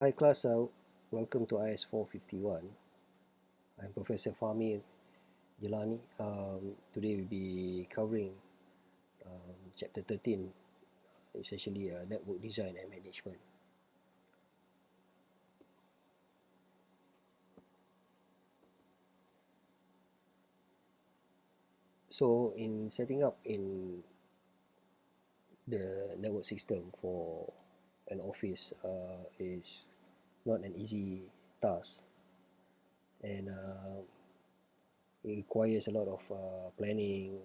Hi class, welcome to Is451. I'm Professor Fahmi Jelani. Today we'll be covering chapter 13, essentially network design and management. So in setting up in the network system for an office is not an easy task, and it requires a lot of planning,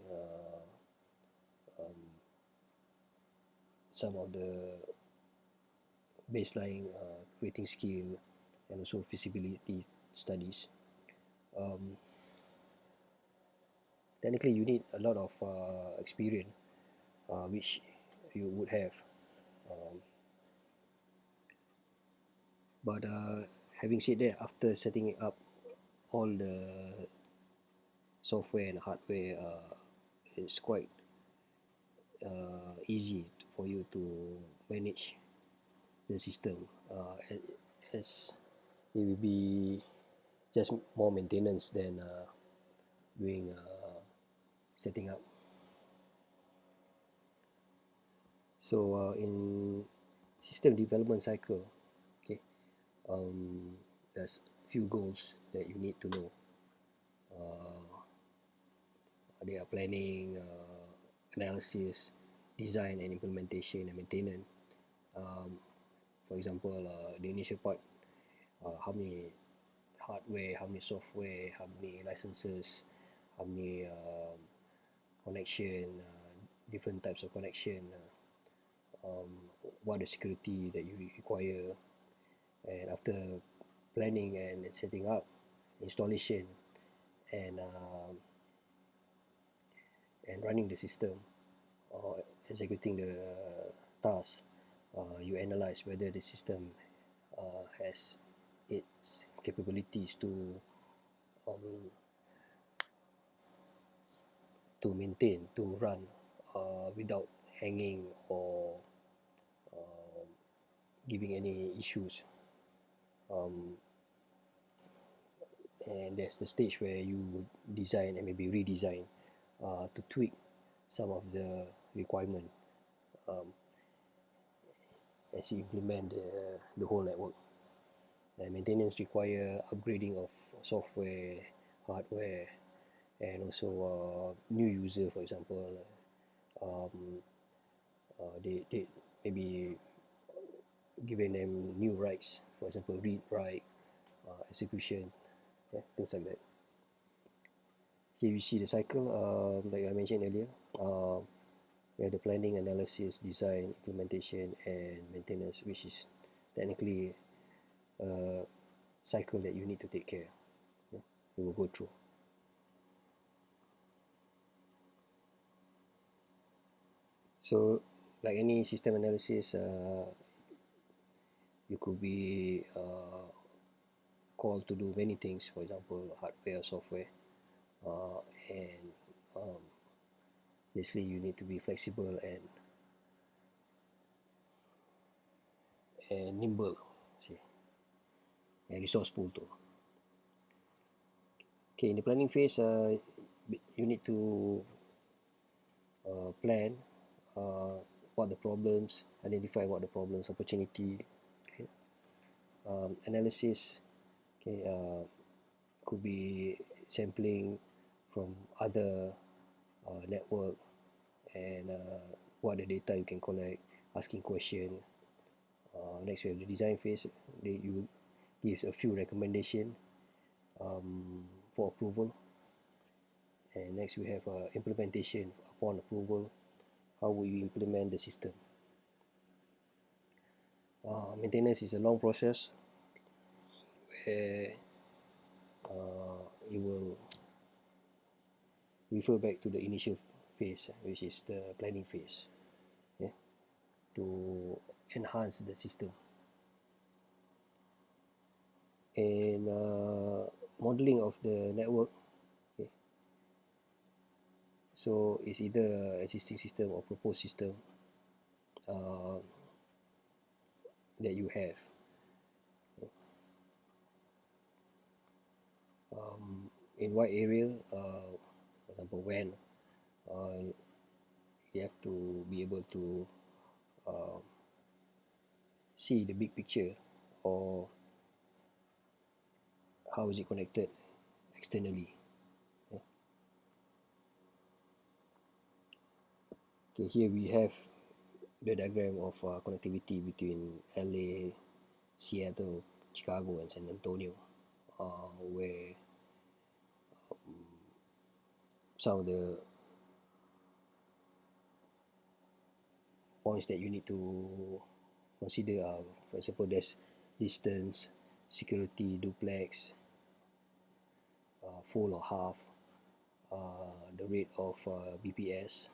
some of the baseline creating skill, and also feasibility studies. Technically you need a lot of experience, which you would have, but having said that, after setting up all the software and hardware, it's quite easy for you to manage the system, as it will be just more maintenance than doing setting up. So in system development cycle, okay, there's few goals that you need to know. They are planning, analysis, design and implementation and maintenance. For example, the initial part, how many hardware, how many software, how many licenses, how many connection, different types of connection, what the security that you require, and after planning and setting up, installation, and running the system or executing the task, you analyze whether the system has its capabilities um, to maintain, to run without hanging or giving any issues. And there's the stage where you design and maybe redesign to tweak some of the requirement as you implement the whole network. And maintenance require upgrading of software, hardware, and also new user, for example, they maybe giving them new rights, for example, read, write, execution, yeah, things like that. Here you see the cycle, like I mentioned earlier. We have the planning, analysis, design, implementation, and maintenance, which is technically a cycle that you need to take care. Yeah, we will go through. So, like any system analysis, you could be called to do many things. For example, hardware, software, and basically you need to be flexible and nimble, see, and resourceful too. Okay, in the planning phase, you need to plan what the problems, identify what the problems, opportunity. Okay. Analysis, okay, could be sampling from other network, and what the data you can collect, asking question. Next we have the design phase. You give a few recommendation for approval, and next we have implementation. Upon approval, how will you implement the system? Maintenance is a long process where you will refer back to the initial phase, which is the planning phase, yeah, to enhance the system. And modeling of the network, okay, so it's either existing system or proposed system that you have. in what area, for example when, you have to be able to uh, see the big picture, or how is it connected externally. Okay, here we have the diagram of connectivity between LA, Seattle, Chicago, and San Antonio, where some of the points that you need to consider are, for example, there's distance, security, duplex, full or half, the rate of BPS,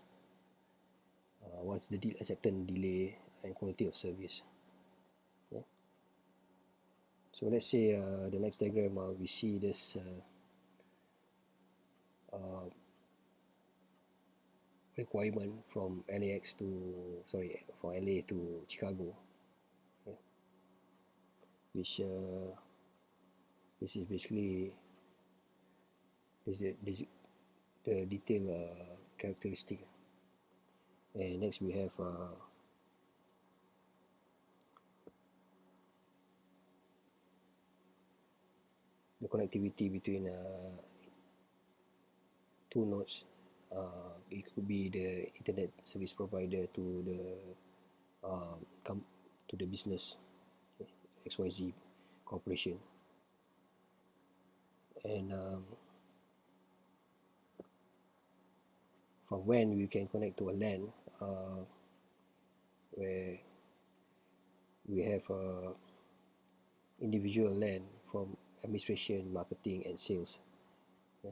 what's the acceptance delay, and quality of service. Yeah. So let's say the next diagram, we see this requirement from LAX to, sorry, from LA to Chicago, yeah, which this is basically this the detailed characteristic. And next we have the connectivity between two nodes. It could be the internet service provider to the to the business, okay, XYZ corporation, and from when we can connect to a LAN, where we have individual LAN from administration, marketing, and sales. Yeah.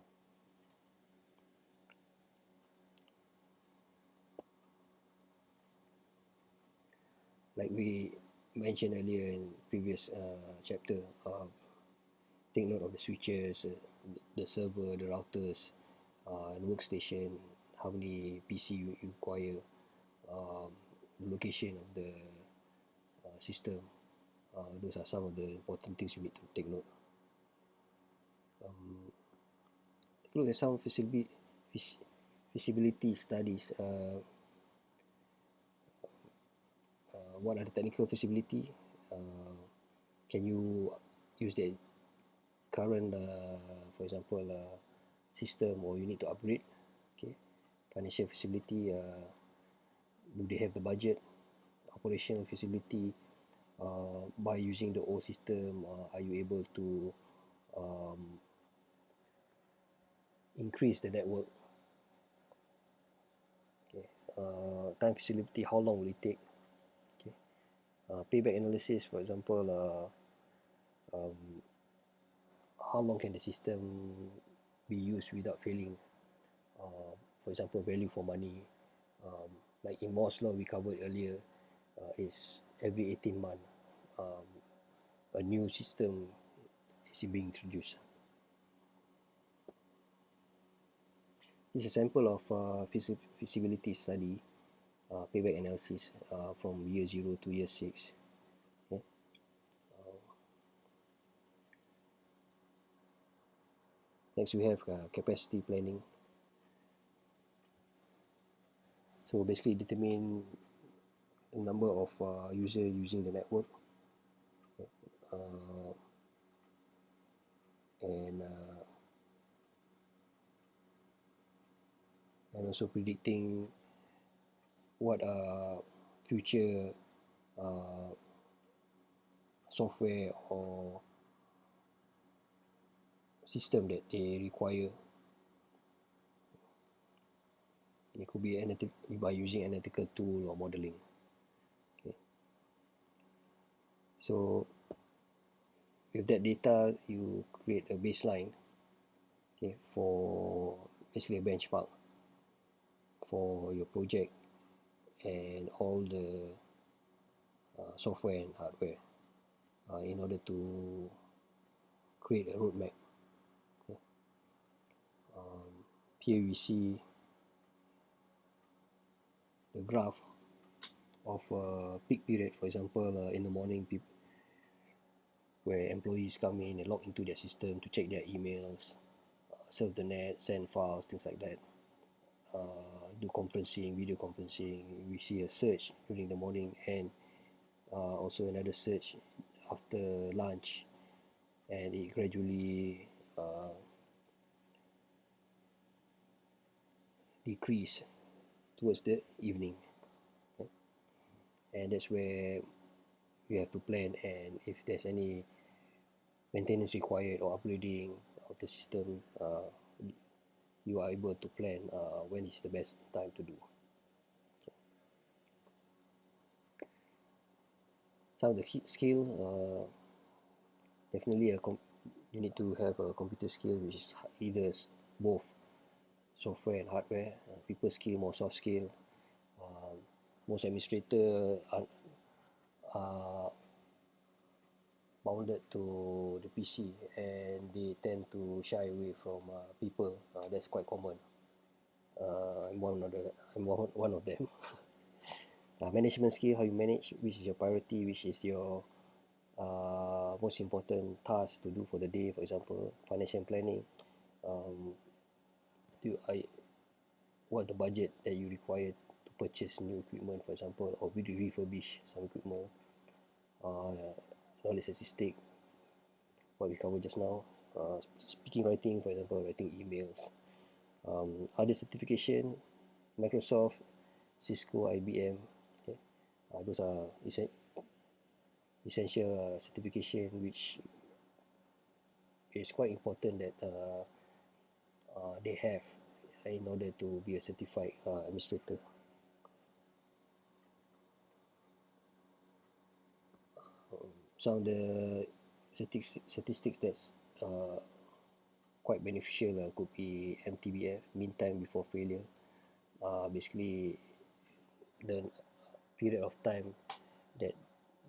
Like we mentioned earlier in previous chapter, take note of the switches, the server, the routers, and workstation, how many PC you require, the location of the system. Those are some of the important things you need to take note. Take a look at some feasibility studies. What are the technical feasibility? Can you use the current, for example, system, or you need to upgrade? Okay, financial feasibility. Do they have the budget? Operational feasibility. By using the old system, are you able to increase the network? Okay. Time feasibility. How long will it take? Okay. Payback analysis, for example, how long can the system be used without failing? For example, value for money. Like in Moore's law we covered earlier, is every 18 months a new system is being introduced. This is a sample of feasibility study, payback analysis from year 0 to year 6. Okay. Next we have capacity planning. So basically determine the number of users using the network, and also predicting what future software or system that they require. It could be by using analytical tool or modeling. Okay. So with that data, you create a baseline, okay, for basically a benchmark for your project and all the software and hardware, in order to create a roadmap. Okay. Here we see the graph of peak period, for example, in the morning, where employees come in and log into their system to check their emails, surf the net, send files, things like that. Do conferencing, video conferencing. We see a surge during the morning, and also another surge after lunch, and it gradually decrease towards the evening. Okay? And that's where you have to plan, and if there's any maintenance required or upgrading of the system, you are able to plan when is the best time to do. Some of the skill, definitely you need to have a computer skill, which is either both software and hardware. People skill, more soft skill. Most administrators are bounded to the PC, and they tend to shy away from people. That's quite common. I'm one of them. Management skill, how you manage, which is your priority, which is your most important task to do for the day. For example, financial planning. What the budget that you require to purchase new equipment, for example, or refurbish some equipment. Knowledge statistic, what we covered just now. Speaking, writing, for example, writing emails. Other certification, Microsoft, Cisco, IBM. Okay. Those are essential certification, which is quite important that they have in order to be a certified administrator. Some of the statistics that's quite beneficial could be MTBF, mean time before failure. Basically, the period of time that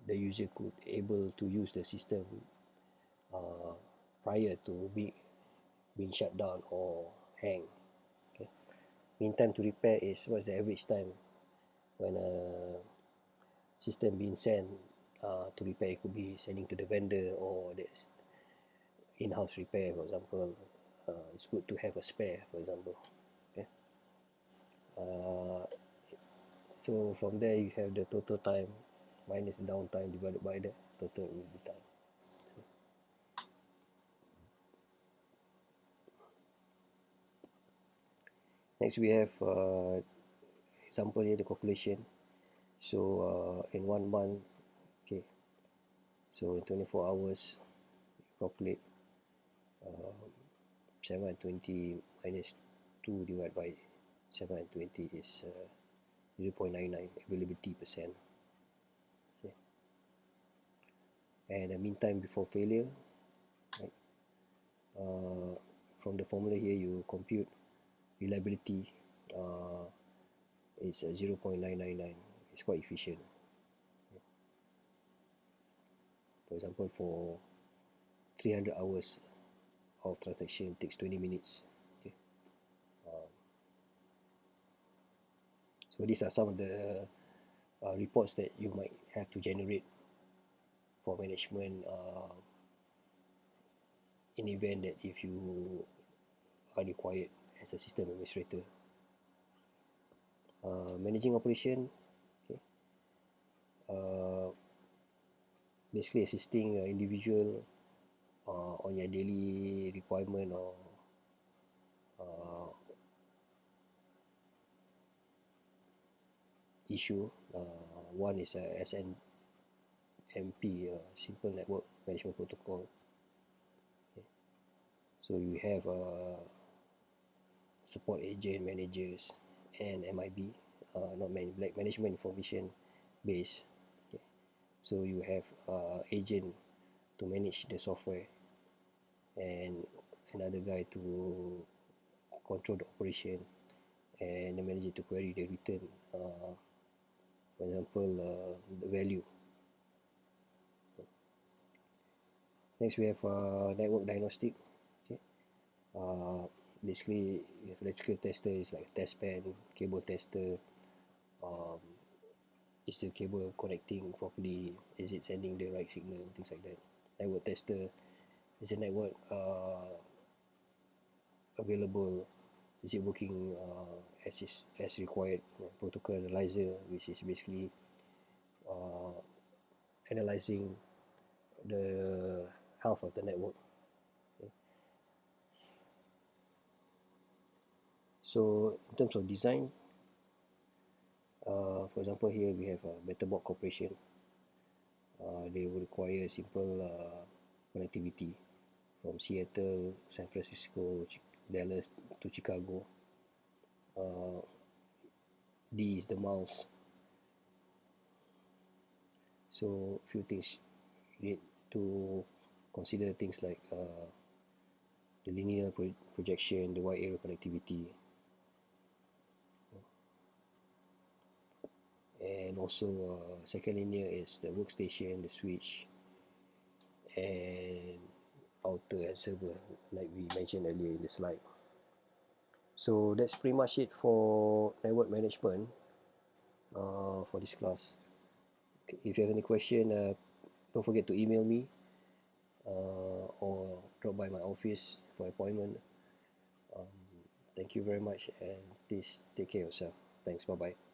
the user could able to use the system prior to being shut down or hang. Okay. Mean time to repair is what's the average time when a system being sent to repair. It could be sending to the vendor, or there's in-house repair, for example. It's good to have a spare, for example. Okay. So from there you have the total time minus the downtime divided by the total review time. Next we have example here, the calculation. So in 1 month, okay, so in 24 hours you calculate 720 minus 2 divided by 720 is 0.99 availability percent. See? And the mean time before failure, right? From the formula here you compute reliability, is 0.999. It's quite efficient. For example, for 300 hours of transaction takes 20 minutes. Okay. So these are some of the reports that you might have to generate for management in event that if you are required as a system administrator. Managing operation, okay. Basically assisting an individual on your daily requirement or issue. One is a SNMP, Simple Network Management Protocol. Okay. So you have support agent, managers, and MIB, like management information base. Okay. So you have agent to manage the software, and another guy to control the operation, and the manager to query the return. For example, the value. Next we have network diagnostic. Okay. Basically you have electrical tester, is like a test pan, cable tester. Is the cable connecting properly? Is it sending the right signal? Things like that. Network tester is a network available, is it working as required. Protocol analyzer, which is basically uh, analyzing the health of the network. Okay. So in terms of design, for example, here we have Betterbox Corporation. They will require simple connectivity from Seattle, San Francisco, Dallas to Chicago. D is the miles. So few things you need to consider, things like the linear projection, the wide area connectivity, and also second linear is the workstation, the switch, and router and server, like we mentioned earlier in the slide. So that's pretty much it for network management for this class. Okay, if you have any question, don't forget to email me or drop by my office for appointment. Thank you very much, and please take care of yourself. Thanks, bye bye.